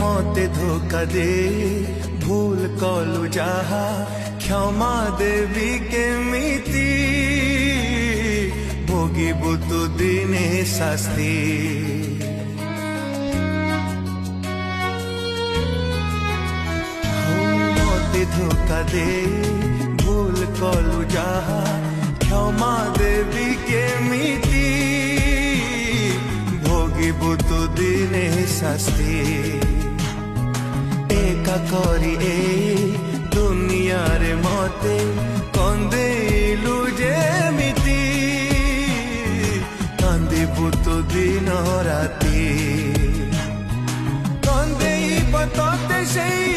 मते धोखा दे भूल कलु जाहा क्षमा देवी केमिति भोगिबु तु दिने शास्ति मते धोखा दे भूल कलु जाहा क्षमा देवी केमिति भोगिबु तु दिने शास्ति एका करी ए दुनिया रे मते कंदेलु जेमिति कांदिबु तु दिन राति कंदेइब तोते सेई